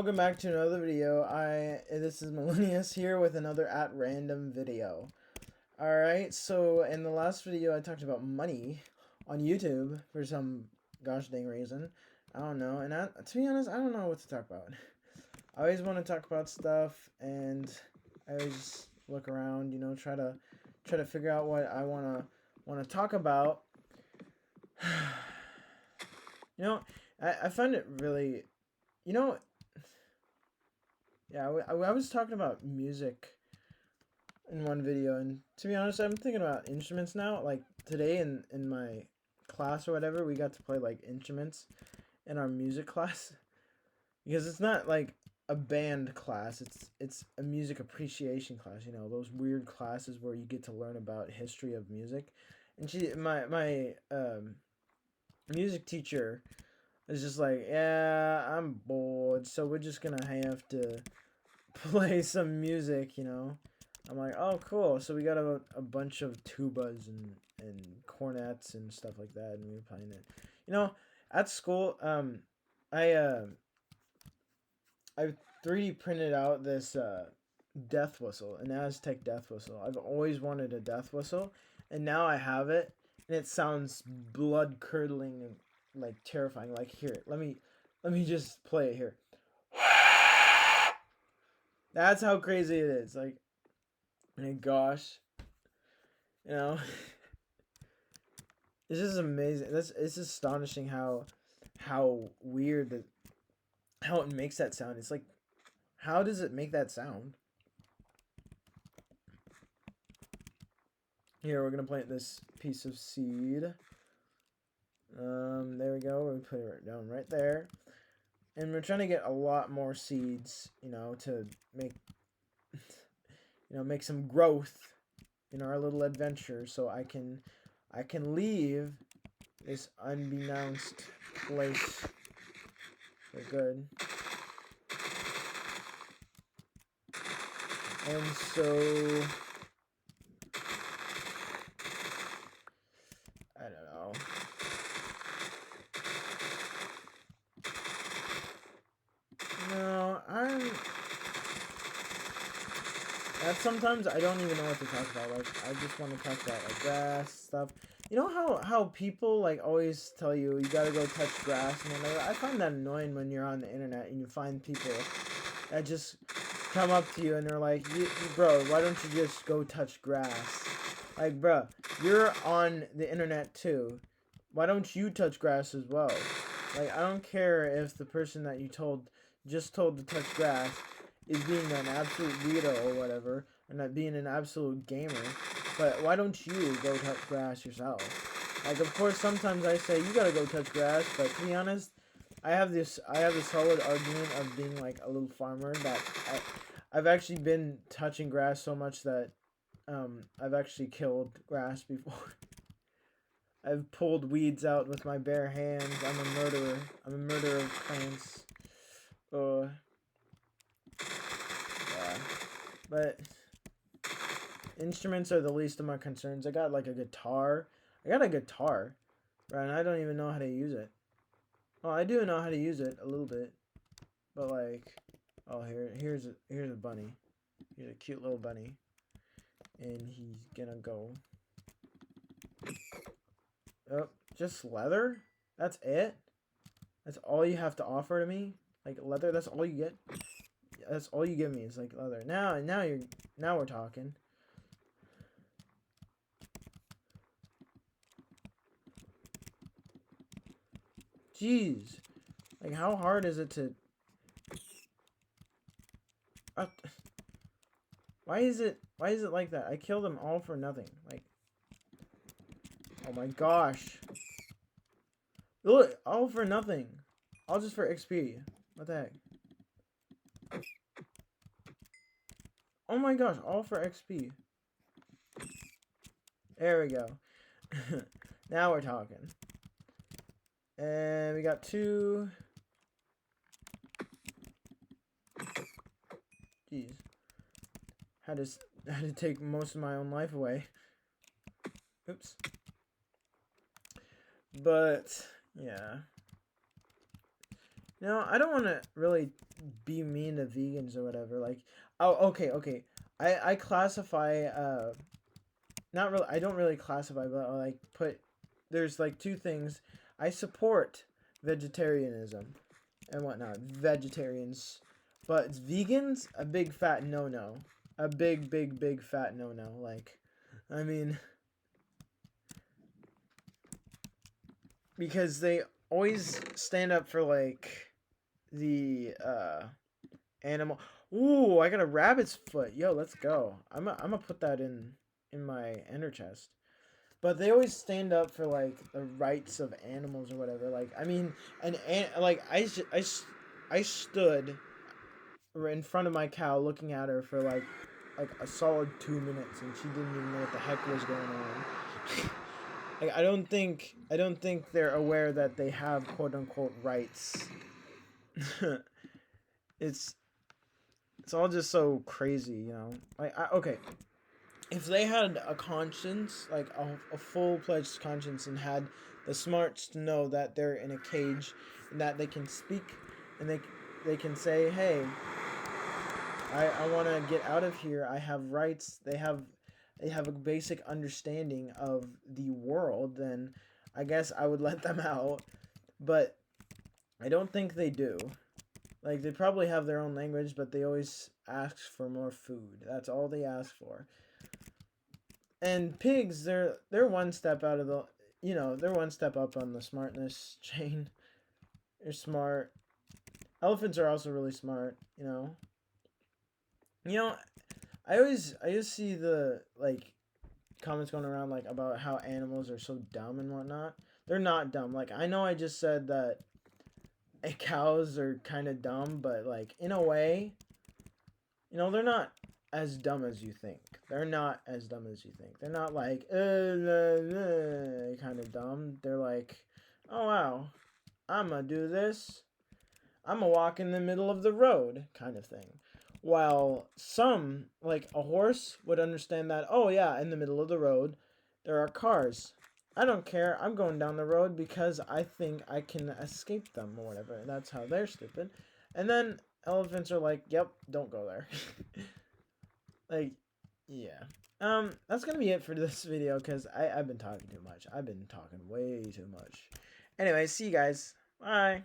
Welcome back to another video. This is Millennius here with another at random video. Alright, so in the last video I talked about money on YouTube for some gosh dang reason. I don't know, and to be honest, I don't know what to talk about. I always want to talk about stuff, and I always look around, try to figure out what I wanna talk about. I find it really, yeah, I was talking about music in one video, and to be honest, I'm thinking about instruments now. Like today in my class or whatever, we got to play like instruments in our music class because it's not like a band class. It's a music appreciation class. Those weird classes where you get to learn about history of music. And my music teacher is just like, yeah, I'm bored, so we're just gonna have to play some music, I'm like, oh, cool. So we got a bunch of tubas and cornets and stuff like that, and we were playing it. At school, I 3D printed out this death whistle, an Aztec death whistle. I've always wanted a death whistle, and now I have it, and it sounds blood curdling and like terrifying. Like, here, let me just play it here. That's how crazy it is. Like, my gosh, it's just amazing. It's just astonishing how weird how it makes that sound. It's like, how does it make that sound? Here, we're gonna plant this piece of seed. There we go. We put it down right there, and we're trying to get a lot more seeds, to make make some growth in our little adventure, so I can leave this unbeknownst place for good. And so I don't know. No, sometimes I don't even know what to talk about. Like, I just want to talk about like grass stuff. You know how people like always tell you gotta go touch grass and whatever. I find that annoying when you're on the internet and you find people that just come up to you and they're like, bro, why don't you just go touch grass? Like, bro, you're on the internet too. Why don't you touch grass as well? Like, I don't care if the person that you just told to touch grass is being an absolute weirdo or whatever, and not being an absolute gamer, but why don't you go touch grass yourself? Like, of course, sometimes I say you gotta go touch grass, but to be honest, I have this solid argument of being like a little farmer that I've actually been touching grass so much that I've actually killed grass before. I've pulled weeds out with my bare hands. I'm a murderer. I'm a murderer of plants. Yeah. But instruments are the least of my concerns. I got like a guitar. Right? And I don't even know how to use it. Well, I do know how to use it a little bit. But like, oh, here's a bunny. Here's a cute little bunny. And he's gonna go. Oh, just leather? That's it? That's all you have to offer to me? Like leather? That's all you get? That's all you give me is like leather. Now we're talking. Jeez. Like, how hard is it to... why is it like that? I killed them all for nothing. Like, oh my gosh. Look, all for nothing. All just for XP. What the heck? Oh my gosh, all for XP. There we go. Now we're talking. And we got 2. Jeez. Had to take most of my own life away. Oops. But yeah. Now, I don't want to really be mean to vegans or whatever. Like, oh, okay. I classify not really. I don't really classify, but I like put. There's like two things. I support vegetarianism and whatnot. Vegetarians, but vegans a big fat no. A big fat no. Like, I mean, because they always stand up for like the animal. Ooh, I got a rabbit's foot. Yo, let's go. I'm gonna put that in my ender chest. But they always stand up for like the rights of animals or whatever. Like, I mean, and like I stood in front of my cow looking at her for like a solid 2 minutes, and she didn't even know what the heck was going on. Like, I don't think they're aware that they have quote unquote rights. it's it's all just so crazy, you know. Like, okay, if they had a conscience, like a full-fledged conscience, and had the smarts to know that they're in a cage and that they can speak and they can say, hey, I want to get out of here, I have rights, they have a basic understanding of the world, then I guess I would let them out. But I don't think they do. Like, they probably have their own language, but they always ask for more food. That's all they ask for. And pigs, they're one step out of the, they're one step up on the smartness chain. They're smart. Elephants are also really smart, you know. You know, I just see the like comments going around like about how animals are so dumb and whatnot. They're not dumb. Like, I know I just said that cows are kind of dumb, but like in a way, they're not as dumb as you think. They're not as dumb as you think. They're not like kind of dumb. They're like, oh wow, I'm gonna do this. I'm gonna walk in the middle of the road, kind of thing. While some, like a horse, would understand that, oh yeah, in the middle of the road, there are cars. I don't care. I'm going down the road because I think I can escape them or whatever. And that's how they're stupid. And then elephants are like, yep, don't go there. Like, yeah. That's gonna be it for this video because I've been talking too much. I've been talking way too much. Anyway, see you guys. Bye.